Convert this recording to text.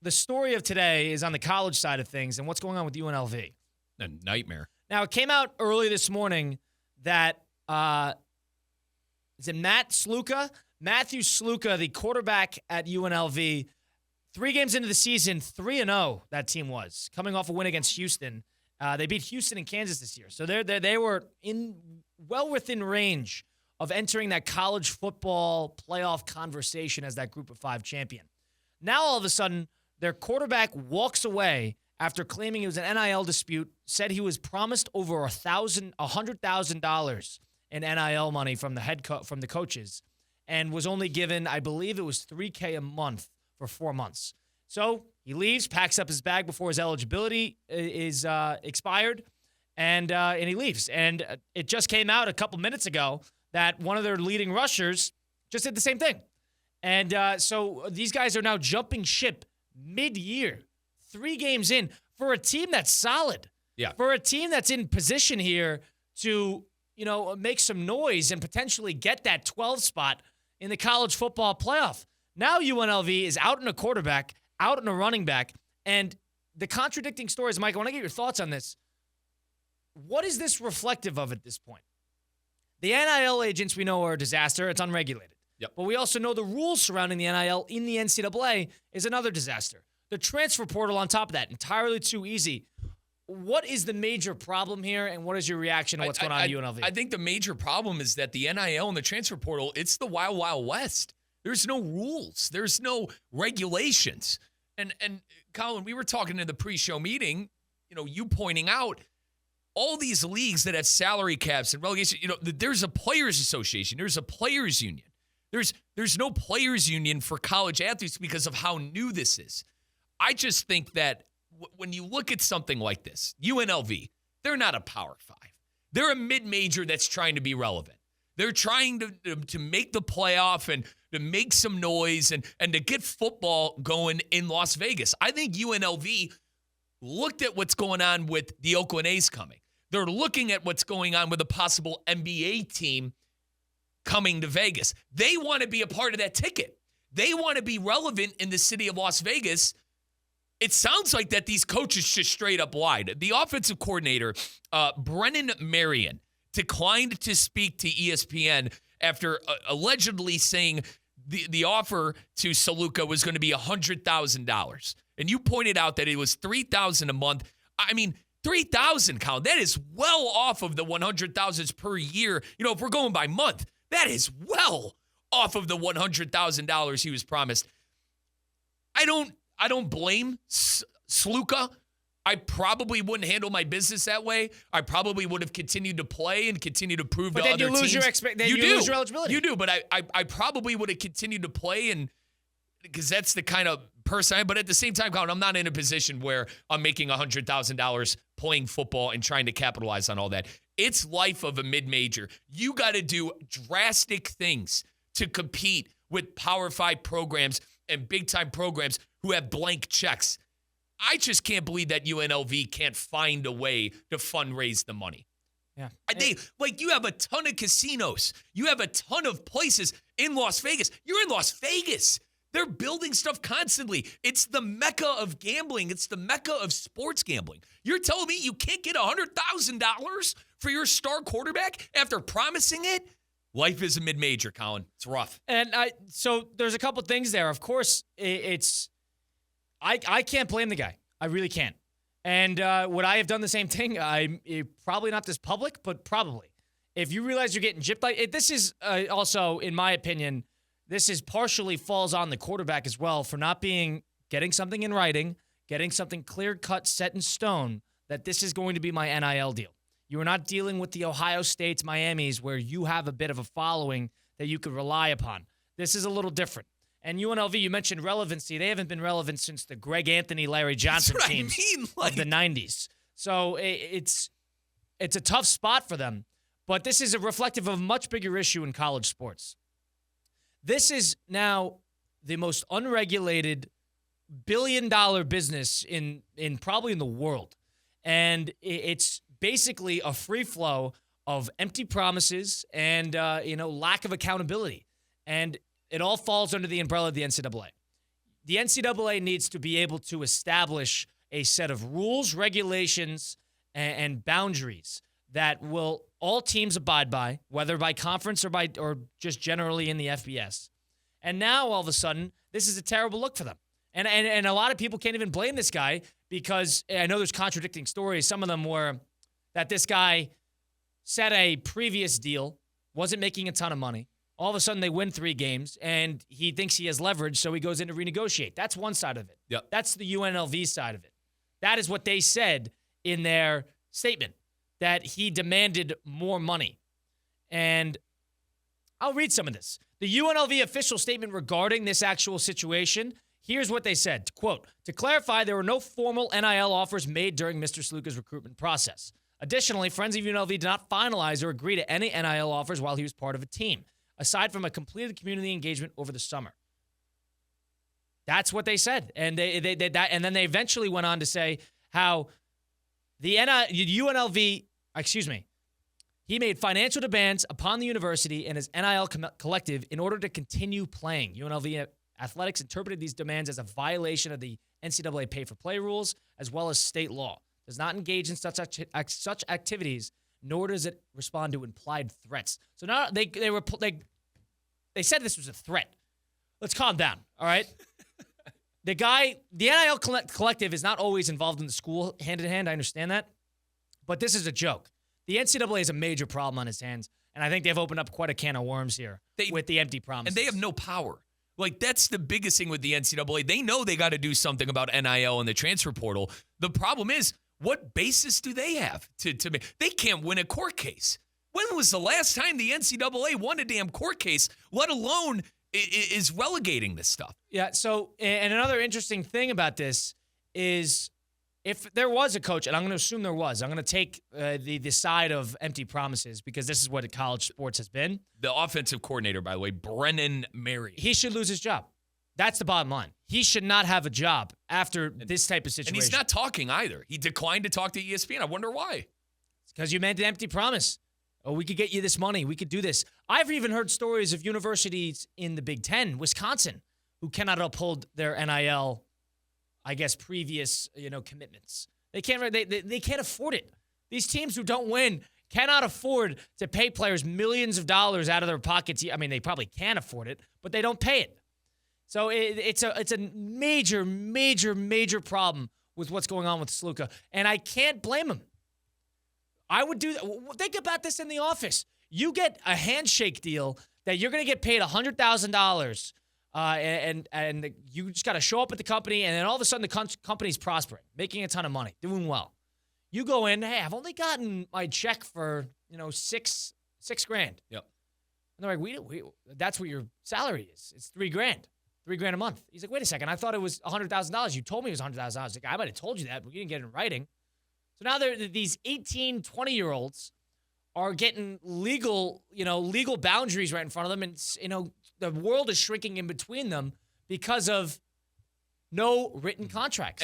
the story of today is on the college side of things and what's going on with UNLV. A nightmare. Now, it came out early this morning that is it Matthew Sluka, the quarterback at UNLV, 3 games into the season, 3-0 that team was, coming off a win against Houston. They beat Houston and Kansas this year. So they were well within range of entering that college football playoff conversation as that group of 5 champion. Now, all of a sudden, their quarterback walks away after claiming it was an NIL dispute, said he was promised over $100,000 in NIL money from the coaches, and was only given, I believe it was $3,000 a month for 4 months. So he leaves, packs up his bag before his eligibility is expired, and he leaves. And it just came out a couple minutes ago that one of their leading rushers just did the same thing. And so these guys are now jumping ship mid-year, 3 games in, for a team that's solid. Yeah. For a team that's in position here to, make some noise and potentially get that 12 spot in the college football playoff. Now UNLV is out in a quarterback, out in a running back, and the contradicting stories, Mike, I want to get your thoughts on this. What is this reflective of at this point? The NIL agents we know are a disaster. It's unregulated. Yep. But we also know the rules surrounding the NIL in the NCAA is another disaster. The transfer portal on top of that, entirely too easy. What is the major problem here, and what is your reaction to what's going on at UNLV? I think the major problem is that the NIL and the transfer portal, it's the wild, wild west. There's no rules. There's no regulations. And Colin, we were talking in the pre-show meeting, you pointing out all these leagues that have salary caps and relegation, there's a players association. There's a players union. There's no players union for college athletes because of how new this is. I just think that when you look at something like this, UNLV, they're not a Power 5. They're a mid-major that's trying to be relevant. They're trying to make the playoff and to make some noise and to get football going in Las Vegas. I think UNLV looked at what's going on with the Oakland A's coming. They're looking at what's going on with a possible NBA team coming to Vegas. They want to be a part of that ticket. They want to be relevant in the city of Las Vegas. It sounds like that these coaches just straight up lied. The offensive coordinator, Brennan Marion, declined to speak to ESPN after allegedly saying the offer to Sluka was going to be $100,000. And you pointed out that it was $3,000 a month. I mean, $3,000, Colin, that is well off of the $100,000 per year. If we're going by month, that is well off of the $100,000 he was promised. I don't blame Sluka. I probably wouldn't handle my business that way. I probably would have continued to play and continue to prove to other teams. But then you lose your eligibility. You do, but I probably would have continued to play, and because that's the kind of person I am. But at the same time, Colin, I'm not in a position where I'm making $100,000 playing football and trying to capitalize on all that. It's life of a mid-major. You got to do drastic things to compete with Power 5 programs and big-time programs who have blank checks. I just can't believe that UNLV can't find a way to fundraise the money. Yeah. You have a ton of casinos. You have a ton of places in Las Vegas. You're in Las Vegas. They're building stuff constantly. It's the mecca of gambling. It's the mecca of sports gambling. You're telling me you can't get $100,000 for your star quarterback after promising it? Life is a mid-major, Colin. It's rough. And so there's a couple things there. Of course, I can't blame the guy. I really can't. And would I have done the same thing? Probably not this public, but probably. If you realize you're getting gypped, this is also, in my opinion, this is partially falls on the quarterback as well for not getting something in writing, getting something clear-cut, set in stone, that this is going to be my NIL deal. You are not dealing with the Ohio States, Miamis, where you have a bit of a following that you could rely upon. This is a little different. And UNLV, you mentioned relevancy. They haven't been relevant since the Greg Anthony, Larry Johnson teams of the 90s. So it's a tough spot for them. But this is a reflective of a much bigger issue in college sports. This is now the most unregulated billion-dollar business in probably in the world. And it's basically a free flow of empty promises and lack of accountability. And it all falls under the umbrella of the NCAA. the NCAA needs to be able to establish a set of rules, regulations, and boundaries that will all teams abide by, whether by conference or just generally in the FBS. And now all of a sudden, this is a terrible look for them. And a lot of people can't even blame this guy because I know there's contradicting stories. Some of them were that this guy set a previous deal, wasn't making a ton of money. All of a sudden, they win 3 games, and he thinks he has leverage, so he goes in to renegotiate. That's one side of it. Yep. That's the UNLV side of it. That is what they said in their statement, that he demanded more money. And I'll read some of this. The UNLV official statement regarding this actual situation, here's what they said. Quote, to clarify, there were no formal NIL offers made during Mr. Sluka's recruitment process. Additionally, Friends of UNLV did not finalize or agree to any NIL offers while he was part of a team, aside from a completed community engagement over the summer. That's what they said. And and then they eventually went on to say how the UNLV, he made financial demands upon the university and his NIL collective in order to continue playing. UNLV Athletics interpreted these demands as a violation of the NCAA pay-for-play rules as well as state law. Does not engage in such activities, nor does it respond to implied threats. So now they said this was a threat. Let's calm down, all right? The NIL collective is not always involved in the school hand in hand. I understand that. But this is a joke. The NCAA is a major problem on its hands, and I think they've opened up quite a can of worms here with the empty promises. And they have no power. Like, that's the biggest thing with the NCAA. They know they got to do something about NIL and the transfer portal. The problem is, what basis do they have to make? They can't win a court case. When was the last time the NCAA won a damn court case, let alone is relegating this stuff? Yeah, so, and another interesting thing about this is if there was a coach, and I'm going to assume there was, I'm going to take the side of empty promises because this is what college sports has been. The offensive coordinator, by the way, Brennan Mary. He should lose his job. That's the bottom line. He should not have a job after this type of situation. And he's not talking either. He declined to talk to ESPN. I wonder why. It's because you made an empty promise. Oh, we could get you this money. We could do this. I've even heard stories of universities in the Big Ten, Wisconsin, who cannot uphold their NIL, I guess, previous commitments. They can't. They can't afford it. These teams who don't win cannot afford to pay players millions of dollars out of their pockets. I mean, they probably can afford it, but they don't pay it. So it's a major, major, major problem with what's going on with Sluka, and I can't blame him. I would do that. Think about this in the office. You get a handshake deal that you're going to get paid $100,000, and you just got to show up at the company, and then all of a sudden the company's prospering, making a ton of money, doing well. You go in, hey, I've only gotten my check for $6,000. Yep. And they're like, that's what your salary is. It's $3,000. $3,000 a month. He's like, wait a second. I thought it was $100,000. You told me it was $100,000. Like, I might have told you that, but you didn't get it in writing. So now these 18, 20-year-olds are getting legal boundaries right in front of them, and the world is shrinking in between them because of no written contracts.